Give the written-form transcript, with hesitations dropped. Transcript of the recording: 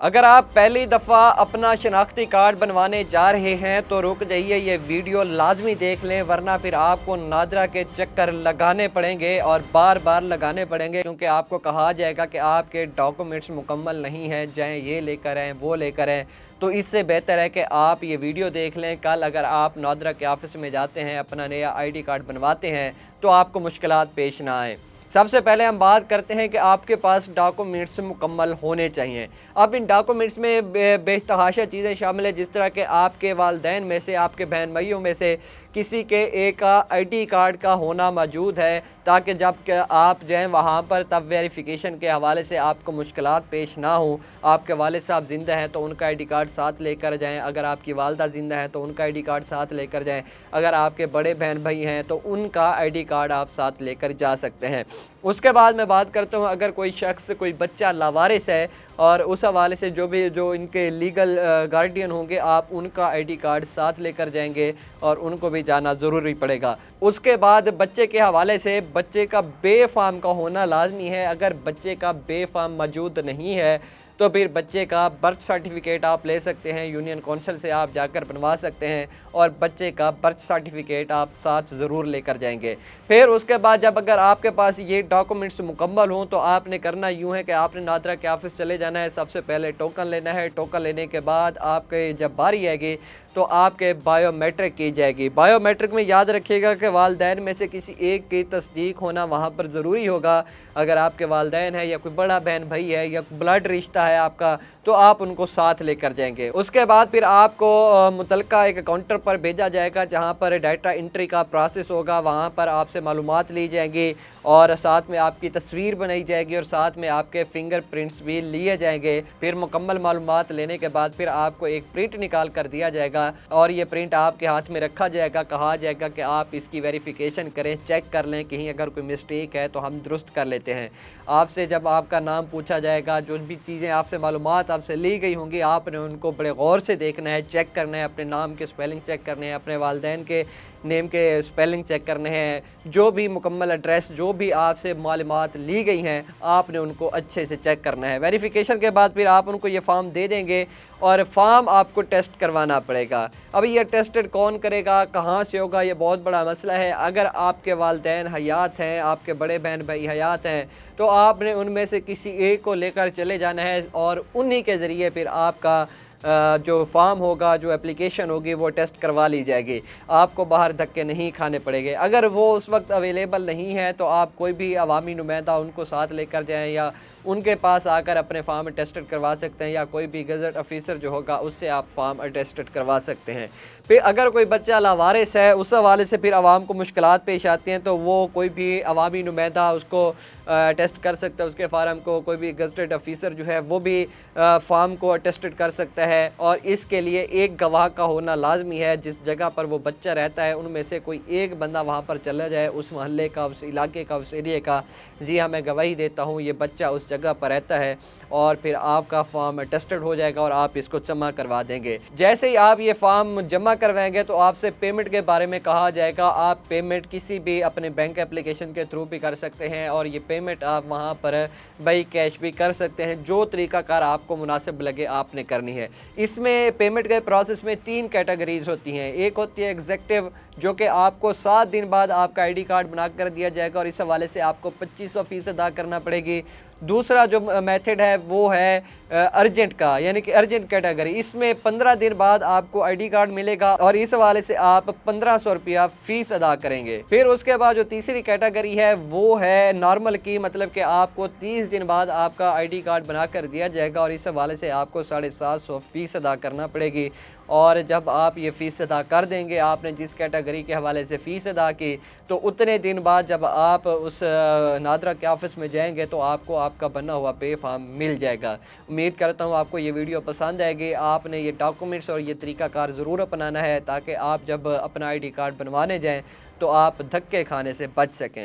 اگر آپ پہلی دفعہ اپنا شناختی کارڈ بنوانے جا رہے ہیں تو رک جائیے، یہ ویڈیو لازمی دیکھ لیں، ورنہ پھر آپ کو نادرا کے چکر لگانے پڑیں گے اور بار بار لگانے پڑیں گے، کیونکہ آپ کو کہا جائے گا کہ آپ کے ڈاکومنٹس مکمل نہیں ہیں، جائیں یہ لے کر آئیں وہ لے کر آئیں۔ تو اس سے بہتر ہے کہ آپ یہ ویڈیو دیکھ لیں۔ کل اگر آپ نادرا کے آفس میں جاتے ہیں، اپنا نیا آئی ڈی کارڈ بنواتے ہیں تو آپ کو مشکلات پیش نہ آئیں۔ سب سے پہلے ہم بات کرتے ہیں کہ آپ کے پاس ڈاکومنٹس مکمل ہونے چاہیے۔ اب ان ڈاکومنٹس میں بے تحاشا چیزیں شامل ہیں، جس طرح کہ آپ کے والدین میں سے، آپ کے بہن بھائیوں میں سے کسی کے ایک آئی ڈی کارڈ کا ہونا موجود ہے، تاکہ جب کہ آپ جائیں وہاں پر تب ویریفیکیشن کے حوالے سے آپ کو مشکلات پیش نہ ہوں۔ آپ کے والد صاحب زندہ ہیں تو ان کا آئی ڈی کارڈ ساتھ لے کر جائیں، اگر آپ کی والدہ زندہ ہیں تو ان کا آئی ڈی کارڈ ساتھ لے کر جائیں، اگر آپ کے بڑے بہن بھائی ہیں تو ان کا آئی ڈی کارڈ آپ ساتھ لے کر جا سکتے ہیں۔ اس کے بعد میں بات کرتا ہوں، اگر کوئی شخص، کوئی بچہ لاوارث ہے اور اس حوالے سے جو ان کے لیگل گارڈین ہوں گے، آپ ان کا آئی ڈی کارڈ ساتھ لے کر جائیں گے اور ان کو بھی جانا ضروری پڑے گا۔ اس کے بعد بچے کے حوالے سے بچے کا بے فارم کا ہونا لازمی ہے۔ اگر بچے کا بے فارم موجود نہیں ہے تو پھر بچے کا برتھ سرٹیفکیٹ آپ لے سکتے ہیں، یونین کونسل سے آپ جا کر بنوا سکتے ہیں، اور بچے کا برتھ سرٹیفکیٹ آپ ساتھ ضرور لے کر جائیں گے۔ پھر اس کے بعد جب اگر آپ کے پاس یہ ڈاکومنٹس مکمل ہوں تو آپ نے کرنا یوں ہے کہ آپ نے نادرا کے آفس چلے جانا ہے، سب سے پہلے ٹوکن لینا ہے۔ ٹوکن لینے کے بعد آپ کے جب باری آئے گی تو آپ کے بائیو میٹرک کی جائے گی۔ بائیو میٹرک میں یاد رکھیے گا کہ والدین میں سے کسی ایک کی تصدیق ہونا وہاں پر ضروری ہوگا۔ اگر آپ کے والدین ہیں یا کوئی بڑا بہن بھائی ہے یا بلڈ رشتہ ہے آپ کا تو آپ ان کو ساتھ لے کر جائیں گے۔ اس کے بعد پھر آپ کو متعلقہ ایک کاؤنٹر پر بھیجا جائے گا جہاں پر ڈیٹا انٹری کا پروسیس ہوگا، وہاں پر آپ سے معلومات لی جائیں گی اور ساتھ میں آپ کی تصویر بنائی جائے گی اور ساتھ میں آپ کے فنگر پرنٹس بھی لیے جائیں گے۔ پھر مکمل معلومات لینے کے بعد پھر آپ کو ایک پرنٹ نکال کر دیا جائے گا اور یہ پرنٹ آپ کے ہاتھ میں رکھا جائے گا، کہا جائے گا کہ آپ اس کی ویریفیکیشن کریں، چیک کر لیں، کہیں اگر کوئی مسٹیک ہے تو ہم درست کر لیتے ہیں۔ آپ سے جب آپ کا نام پوچھا جائے گا، جو بھی چیزیں آپ سے معلومات آپ سے لی گئی ہوں گی، آپ نے ان کو بڑے غور سے دیکھنا ہے، چیک کرنا ہے، اپنے نام کے سپیلنگ چیک کرنے ہیں، اپنے والدین کے نیم کے سپیلنگ چیک کرنے ہیں، جو بھی مکمل ایڈریس، جو بھی آپ سے معلومات لی گئی ہیں، آپ نے ان کو اچھے سے چیک کرنا ہے۔ ویریفیکیشن کے بعد پھر آپ ان کو یہ فارم دے دیں گے اور فارم آپ کو ٹیسٹ کروانا پڑے گا۔ اب یہ ٹیسٹڈ کون کرے گا، کہاں سے ہوگا، یہ بہت بڑا مسئلہ ہے۔ اگر آپ کے والدین حیات ہیں، آپ کے بڑے بہن بھائی حیات ہیں تو آپ نے ان میں سے کسی ایک کو لے کر چلے جانا ہے اور انہی کے ذریعے پھر آپ کا جو فارم ہوگا، جو اپلیکیشن ہوگی، وہ ٹیسٹ کروا لی جائے گی۔ آپ کو باہر دھکے نہیں کھانے پڑے گے۔ اگر وہ اس وقت اویلیبل نہیں ہے تو آپ کوئی بھی عوامی نمائندہ ان کو ساتھ لے کر جائیں یا ان کے پاس آ کر اپنے فارم ٹیسٹڈ کروا سکتے ہیں، یا کوئی بھی گزٹ آفیسر جو ہوگا اس سے آپ فارم ٹیسٹڈ کروا سکتے ہیں۔ پھر اگر کوئی بچہ لاوارث ہے، اس حوالے سے پھر عوام کو مشکلات پیش آتی ہیں تو وہ کوئی بھی عوامی نمائندہ اس کو ٹیسٹ کر سکتا ہے، اس کے فارم کو کوئی بھی گزٹڈ آفیسر جو ہے وہ بھی فارم کو ٹیسٹڈ کر سکتا ہے، اور اس کے لیے ایک گواہ کا ہونا لازمی ہے۔ جس جگہ پر وہ بچہ رہتا ہے ان میں سے کوئی ایک بندہ وہاں پر چلا جائے، اس محلے کا، اس علاقے کا، اس ایریے کا، جی ہاں میں گواہی دیتا ہوں یہ بچہ اس جگہ پر رہتا ہے، اور پھر آپ کا فارم ٹیسٹڈ ہو جائے گا اور آپ اس کو جمع کروا دیں گے۔ جیسے ہی آپ یہ فارم جمع کروائیں گے تو آپ سے پیمنٹ کے بارے میں کہا جائے گا۔ آپ پیمنٹ کسی بھی اپنے بینک اپلیکیشن کے تھرو بھی کر سکتے ہیں، اور یہ پیمنٹ آپ وہاں پر بائی کیش بھی کر سکتے ہیں، جو طریقہ کار آپ کو مناسب لگے آپ نے کرنی ہے۔ اس میں پیمنٹ کے پروسیس میں 3 کیٹیگریز ہوتی ہیں۔ ایک ہوتی ہے ایگزیکٹو، جو کہ آپ کو 7 دن بعد آپ کا آئی ڈی کارڈ بنا کر دیا جائے گا اور اس حوالے سے آپ کو 2500 فیس ادا کرنا پڑے گی۔ دوسرا جو میتھڈ ہے وہ ہے ارجنٹ کا، یعنی کہ ارجنٹ کیٹیگری۔ اس میں 15 دن بعد آپ کو آئی ڈی کارڈ ملے گا اور اس حوالے سے آپ 1500 روپیہ فیس ادا کریں گے۔ پھر اس کے بعد جو تیسری کیٹیگری ہے وہ ہے نارمل کی، مطلب کہ آپ کو 30 دن بعد آپ کا آئی ڈی کارڈ بنا کر دیا جائے گا اور اس حوالے سے آپ کو 750 فیس ادا کرنا پڑے گی۔ اور جب آپ یہ فیس ادا کر دیں گے، آپ نے جس کیٹیگری کے حوالے سے فیس ادا کی، تو اتنے دن بعد جب آپ اس نادرا کے آفس میں جائیں گے تو آپ کو آپ کا بنا ہوا پے فارم مل جائے گا۔ امید کرتا ہوں آپ کو یہ ویڈیو پسند آئے گی۔ آپ نے یہ ڈاکومنٹس اور یہ طریقہ کار ضرور اپنانا ہے تاکہ آپ جب اپنا آئی ڈی کارڈ بنوانے جائیں تو آپ دھکے کھانے سے بچ سکیں۔